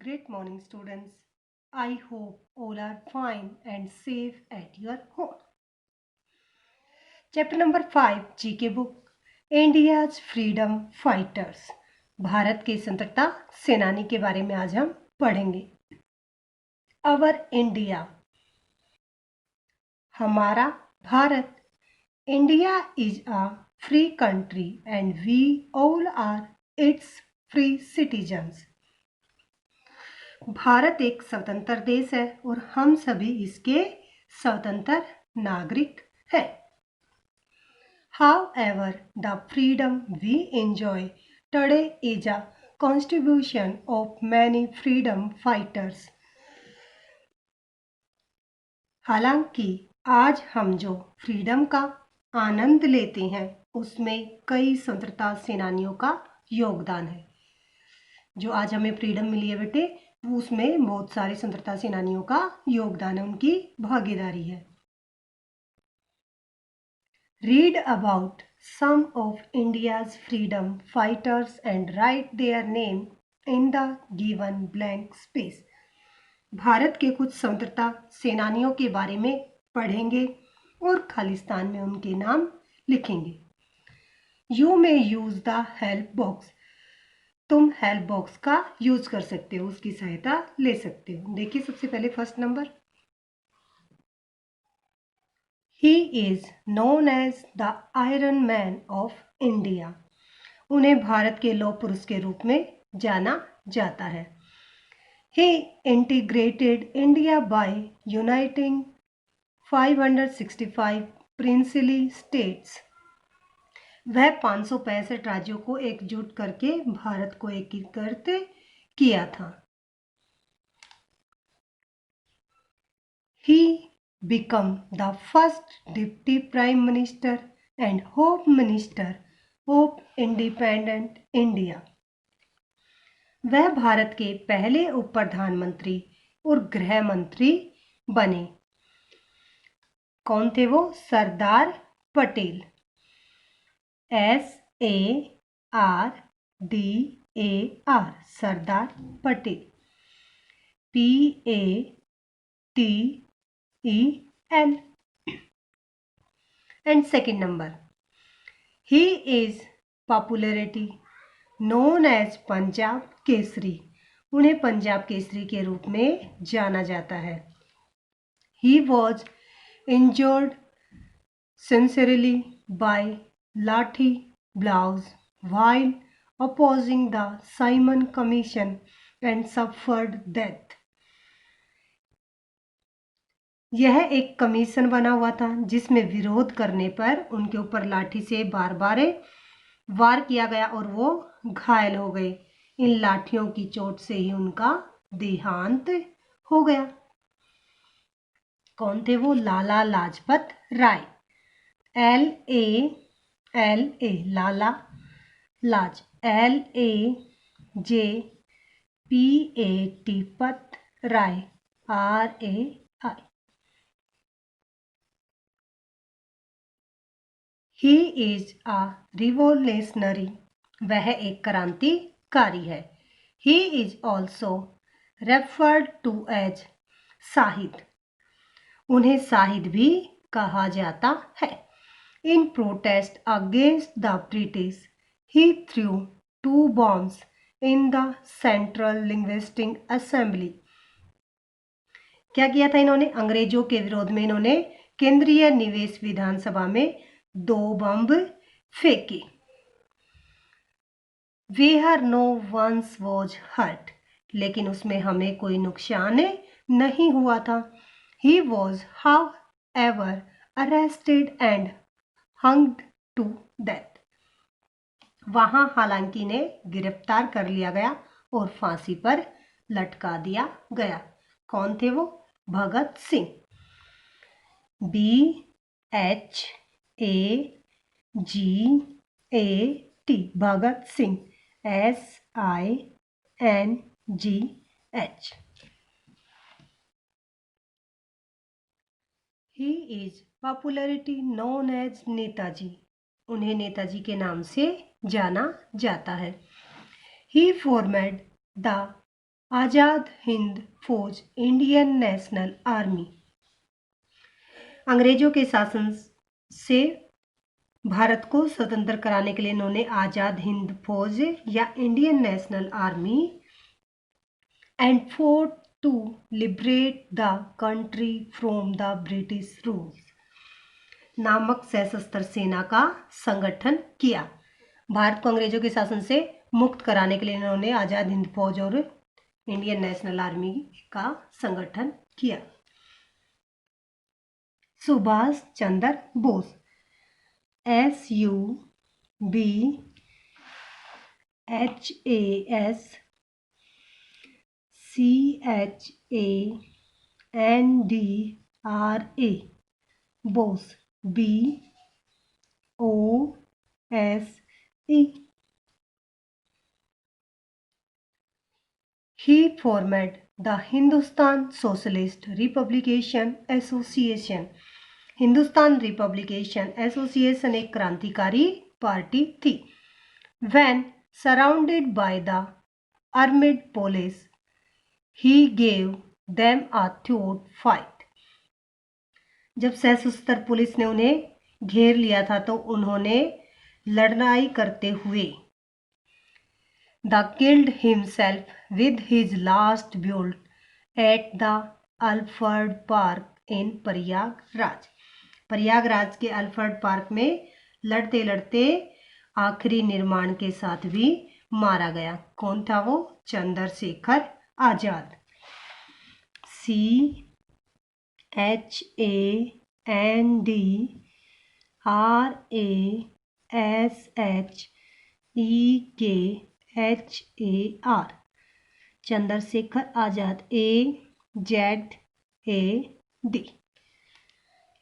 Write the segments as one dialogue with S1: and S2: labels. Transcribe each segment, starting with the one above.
S1: Great morning, students. I hope all are fine and safe at your home. Chapter number 5 GK book India's Freedom Fighters. Bharat के स्वतंत्रता सेनानी के बारे में आज हम पढ़ेंगे. Our India. हमारा Bharat. India is a free country and we all are its free citizens. Bharat एक स्वतंत्र देश है और हम सभी इसके स्वतंत्र नागरिक हैं. However, the freedom we enjoy today is a contribution of many freedom fighters. हालांकि आज हम जो फ्रीडम का आनंद लेते हैं उसमें कई स्वतंत्रता सेनानियों का योगदान है. जो आज हमें फ्रीडम मिली है बेटे, उसमें बहुत सारे स्वतंत्रता सेनानियों का योगदान है, उनकी भागीदारी है. Read about some of India's freedom fighters and write their name in the given blank space. Bharat के कुछ स्वतंत्रता सेनानियों के बारे में पढ़ेंगे और खालिस्तान में उनके नाम लिखेंगे. You may use the help box. तुम हेल्प बॉक्स का यूज कर सकते हो, उसकी सहायता ले सकते हो. देखिए सबसे पहले first number. He is known as the iron man of India. उन्हें भारत के लौह पुरुष के रूप में जाना जाता है. ही integrated India by uniting 565 princely states. वह 565 राज्यों को एकजुट करके भारत को एकीकृत किया था. He became the first deputy prime minister and home minister of independent India. वह भारत के पहले उप प्रधानमंत्री और गृह मंत्री बने. कौन थे वो? Sardar Patel. SARDAR Sardar Patel. PATEL. And second number. He is popularity known as Punjab Kesari. उन्हें पंजाब केसरी के रूप में जाना जाता है. He was injured severely by lathi blows while opposing the Simon Commission and suffered death. यह एक कमीशन बना हुआ था जिसमें विरोध करने पर उनके ऊपर लाठी से बार बार वार किया गया और वो घायल हो गए. इन लाठियों की चोट से ही उनका देहांत हो गया. कौन थे वो? लाला लाजपत राय. LALA लाला लाज LAJPAT पत राय RAI. He is a revolutionary. वह एक क्रांतिकारी है. He is also referred to as Shahid. उन्हें शाहिद भी कहा जाता है. In protest against the British, he threw 2 bombs in the Central Linguistic Assembly. क्या किया था इन्होंने? अंग्रेजों के विरोध में इन्होंने केंद्रीय निवेश विधानसभा में 2 बम फेंके. Where no one was hurt. लेकिन उसमें हमें कोई नुकसान नहीं हुआ था. He was however arrested and hanged to death. वहां हालांकि ने गिरफ्तार कर लिया गया और फांसी पर लटका दिया गया. कौन थे वो? Bhagat Singh. BHAGAT Bhagat Singh. SINGH. He is popularity known as Netaji. उन्हें नेताजी के नाम से जाना जाता है. He formed the Azad Hind फौज, इंडियन नेशनल आर्मी। अंग्रेजों के शासन से भारत को स्वतंत्र कराने के लिए इन्होंने आजाद हिंद फौज या Indian national army and fought to liberate the country from the British rule नामक सशस्त्र सेना का संगठन किया। भारत को अंग्रेजों के शासन से मुक्त कराने के लिए इन्होंने आजाद हिंद फौज और इंडियन नेशनल आर्मी का संगठन किया। Subhas Chandra Bose, SUBHAS CHANDRA, Bose, BOSE। He formed the Hindustan Socialist Republication Association। Hindustan republication association एक क्रांतिकारी पार्टी थी। When surrounded by the armed police, he gave them a third fight। जब सशस्त्र पुलिस ने उन्हें घेर लिया था तो उन्होंने लड़ाई करते हुए the killed himself with his last built at the Alfred park इन प्रयागराज। प्रयागराज के अल्फ्रेड पार्क में लड़ते लड़ते आखिरी निर्माण के साथ भी मारा गया। कौन था वो? Chandrashekhar Azad. CHANDRASHEKHAR, Chandrashekhar Azad. AZAD।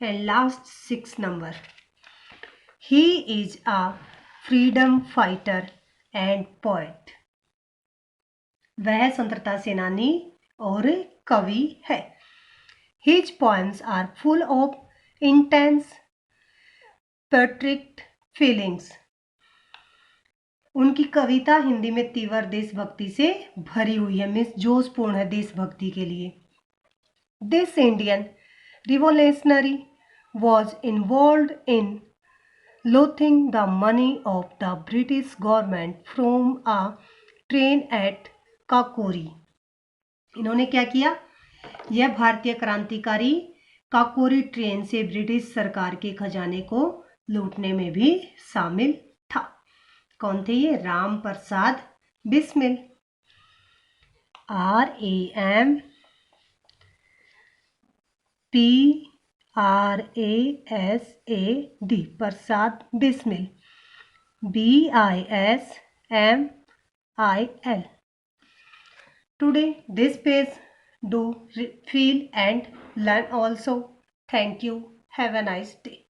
S1: And last 6 number. He is a freedom fighter and poet। वह स्वतंत्रता सेनानी और कवि है। His poems are full of intense patriotic feelings। उनकी कविता हिंदी में तीव्र देशभक्ति से भरी हुई है, मीन्स जोशपूर्ण है देशभक्ति के लिए। This Indian revolutionary was involved in looting the money of the British government from a train at Kakori. इन्होंने क्या किया? यह भारतीय क्रांतिकारी काकोरी ट्रेन से ब्रिटिश सरकार के खजाने को लूटने में भी शामिल था। कौन थे ये? Ram Prasad Bismil. RAMPRASAD, Prasad Bismil. BISMIL। Today this page do feel and learn also. Thank you. Have a nice day.